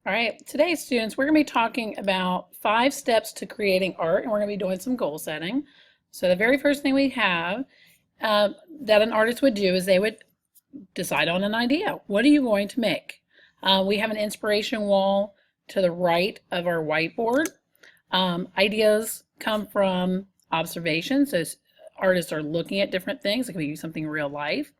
All right, today, students, we're going to be talking about 5 steps to creating art, and we're going to be doing some goal setting. So the very first thing we have that an artist would do is they would decide on an idea. What are you going to make? We have an inspiration wall to the right of our whiteboard. Ideas come from observation, so artists are looking at different things. It could be something in real life.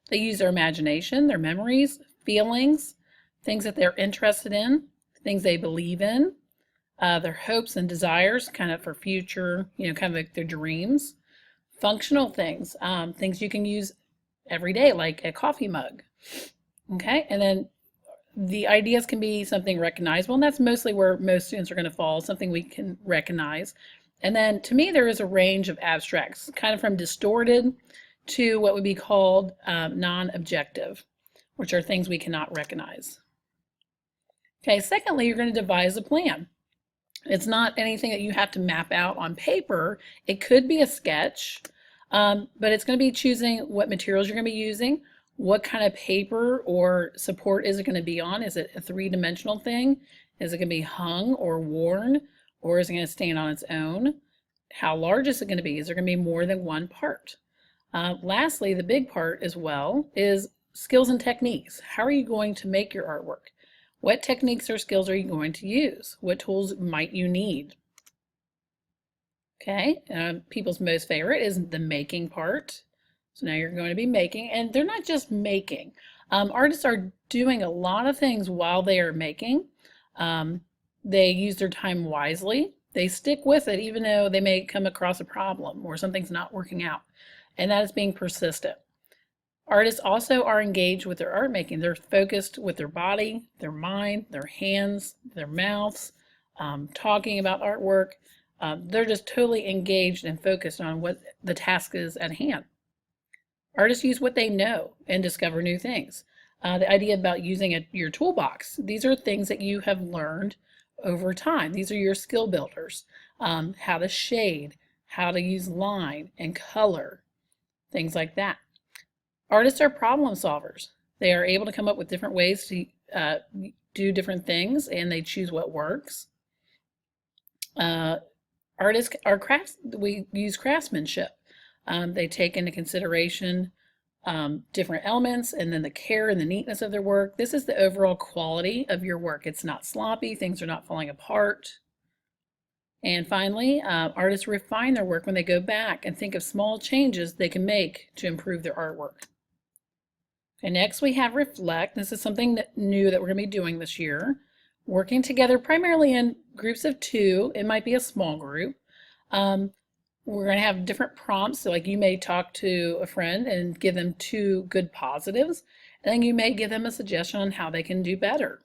They use their imagination, their memories, feelings, things that they're interested in, things they believe in, their hopes and desires, kind of for future, kind of like their dreams, functional things, things you can use every day, like a coffee mug. Okay, and then the ideas can be something recognizable, and that's mostly where most students are going to fall, something we can recognize. And then to me, there is a range of abstracts, kind of from distorted to what would be called non-objective, which are things we cannot recognize. Okay, secondly, you're going to devise a plan. It's not anything that you have to map out on paper. It could be a sketch, but it's going to be choosing what materials you're going to be using, what kind of paper or support is it going to be on? Is it a three-dimensional thing? Is it going to be hung or worn, or is it going to stand on its own? How large is it going to be? Is there going to be more than one part? Lastly, the big part as well is skills and techniques. How are you going to make your artwork? What techniques or skills are you going to use? What tools might you need? Okay, people's most favorite is the making part. So now you're going to be making, and they're not just making. Artists are doing a lot of things while they are making. They use their time wisely. They stick with it even though they may come across a problem or something's not working out, and that is being persistent. Artists also are engaged with their art making. They're focused with their body, their mind, their hands, their mouths, talking about artwork. They're just totally engaged and focused on what the task is at hand. Artists use what they know and discover new things. The idea about using your toolbox, these are things that you have learned over time. These are your skill builders. How to shade, how to use line and color, things like that. Artists are problem solvers. They are able to come up with different ways to do different things, and they choose what works. Artists are we use craftsmanship. They take into consideration different elements and then the care and the neatness of their work. This is the overall quality of your work. It's not sloppy, things are not falling apart. And finally, artists refine their work when they go back and think of small changes they can make to improve their artwork. And next we have reflect. This is something new that we're going to be doing this year. Working together primarily in groups of 2. It might be a small group. We're going to have different prompts. So like you may talk to a friend and give them 2 good positives, and then you may give them a suggestion on how they can do better.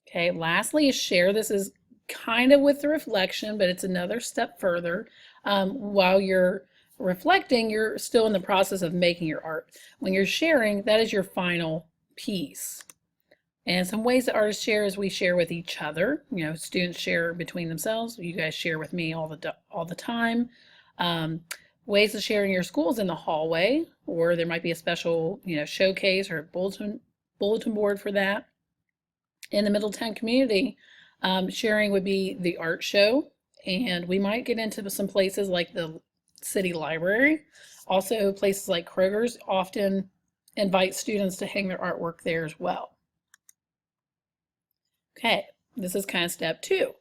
Okay, lastly is share. This is kind of with the reflection, but it's another step further. While you're reflecting, you're still in the process of making your art. When you're sharing, that is your final piece. And some ways that artists share is we share with each other. Students share between themselves. You guys share with me all the time. Ways to share in your schools in the hallway, or there might be a special showcase or bulletin board for that. In the Middletown community, sharing would be the art show, and we might get into some places like the city library. Also, places like Kroger's often invite students to hang their artwork there as well. Okay, this is kind of step 2.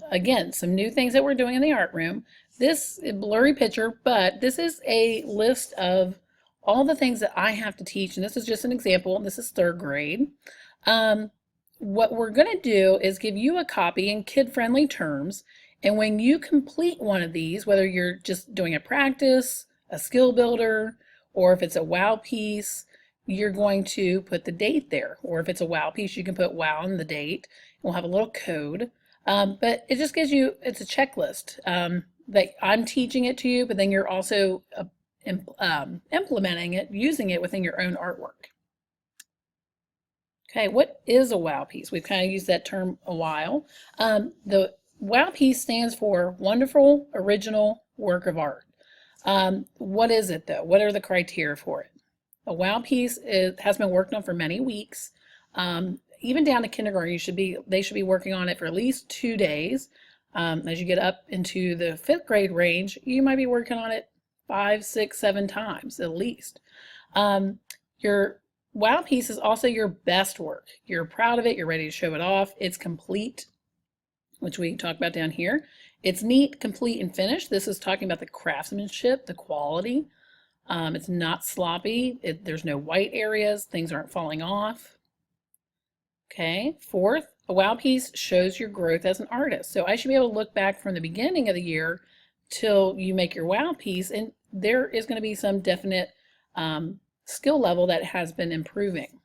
Again, some new things that we're doing in the art room. This is a blurry picture, but this is a list of all the things that I have to teach, and this is just an example. This is 3rd grade. What we're going to do is give you a copy in kid-friendly terms, and when you complete one of these, whether you're just doing a practice, a skill builder, or if it's a wow piece, you're going to put the date there. Or if it's a wow piece, you can put wow and the date. We'll have a little code, but it just gives you, it's a checklist that I'm teaching it to you, but then you're also implementing it, using it within your own artwork. Okay, what is a wow piece? We've kind of used that term a while. The wow piece stands for wonderful original work of art. What is it though? What are the criteria for it? A wow piece has been worked on for many weeks. Even down to kindergarten, they should be working on it for at least 2 days. As you get up into the 5th grade range, you might be working on it 5, 6, 7 times at least. Your wow piece is also your best work. You're proud of it, you're ready to show it off, it's complete, which we talk about down here. It's neat, complete, and finished. This is talking about the craftsmanship, the quality. It's not sloppy, there's no white areas, things aren't falling off. Okay, 4th, a wow piece shows your growth as an artist. So I should be able to look back from the beginning of the year till you make your wow piece, and there is going to be some definite skill level that has been improving.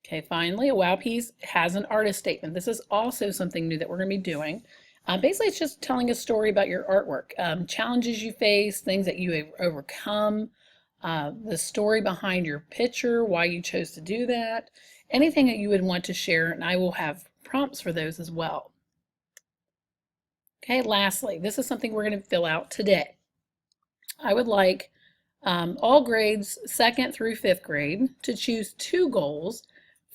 Okay, finally, a wow piece has an artist statement. This is also something new that we're going to be doing. Basically, it's just telling a story about your artwork, challenges you face, things that you have overcome, the story behind your picture, why you chose to do that, anything that you would want to share, and I will have prompts for those as well. Okay, lastly, this is something we're going to fill out today. I would like all grades 2nd through 5th grade to choose 2 goals.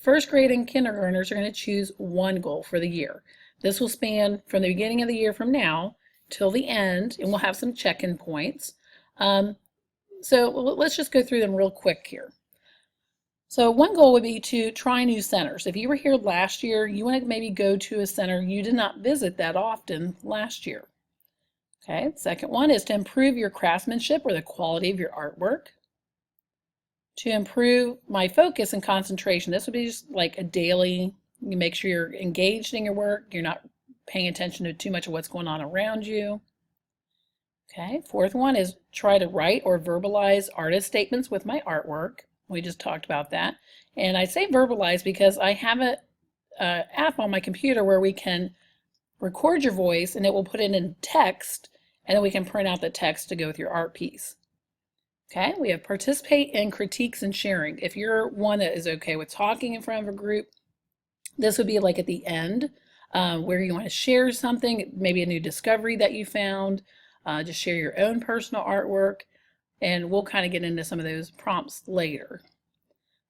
1st grade and kindergartners are going to choose 1 goal for the year. This will span from the beginning of the year from now till the end, and we'll have some check-in points. So let's just go through them real quick here. So one goal would be to try new centers. If you were here last year, you want to maybe go to a center you did not visit that often last year. Okay, second one is to improve your craftsmanship or the quality of your artwork. To improve my focus and concentration, this would be just like a daily, you make sure you're engaged in your work, you're not paying attention to too much of what's going on around you. Okay, 4th one is try to write or verbalize artist statements with my artwork. We just talked about that. And I say verbalize because I have an app on my computer where we can record your voice and it will put it in text, and then we can print out the text to go with your art piece. Okay, we have participate in critiques and sharing. If you're one that is okay with talking in front of a group, this would be like at the end where you want to share something, maybe a new discovery that you found, just share your own personal artwork, and we'll kind of get into some of those prompts later.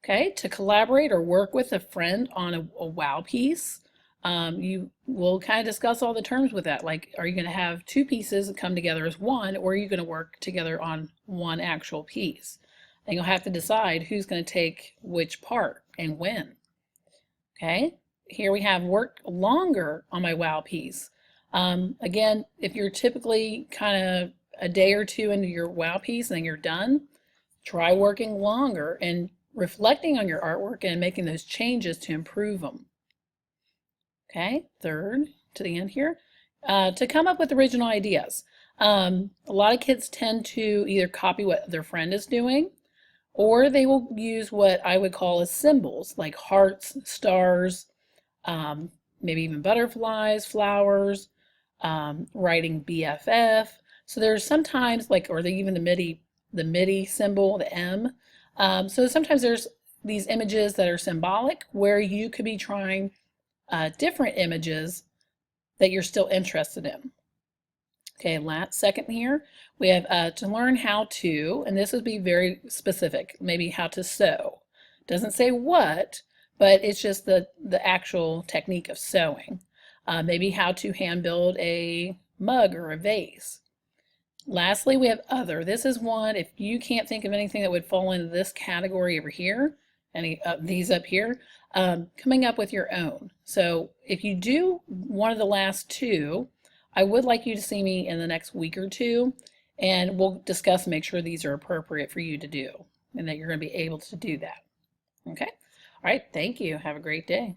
Okay, to collaborate or work with a friend on a wow piece. You will kind of discuss all the terms with that, like are you going to have 2 pieces that come together as one, or are you going to work together on one actual piece? And you'll have to decide who's going to take which part and when. Okay, here we have work longer on my wow piece. Again, if you're typically kind of a day or 2 into your wow piece and then you're done, try working longer and reflecting on your artwork and making those changes to improve them. Okay, 3rd, to the end here, to come up with original ideas. A lot of kids tend to either copy what their friend is doing, or they will use what I would call as symbols, like hearts, stars, maybe even butterflies, flowers, writing BFF. So there's sometimes like, or even the MIDI symbol, the M. So sometimes there's these images that are symbolic where you could be trying different images that you're still interested in. Okay, second here, we have to learn how to, and this would be very specific, maybe how to sew. Doesn't say what, but it's just the actual technique of sewing. Maybe how to hand build a mug or a vase. Lastly, we have other. This is one, if you can't think of anything that would fall into this category over here, any of these up here, coming up with your own. So if you do one of the last 2, I would like you to see me in the next week or 2, and we'll discuss and make sure these are appropriate for you to do and that you're going to be able to do that. Okay? All right, thank you. Have a great day.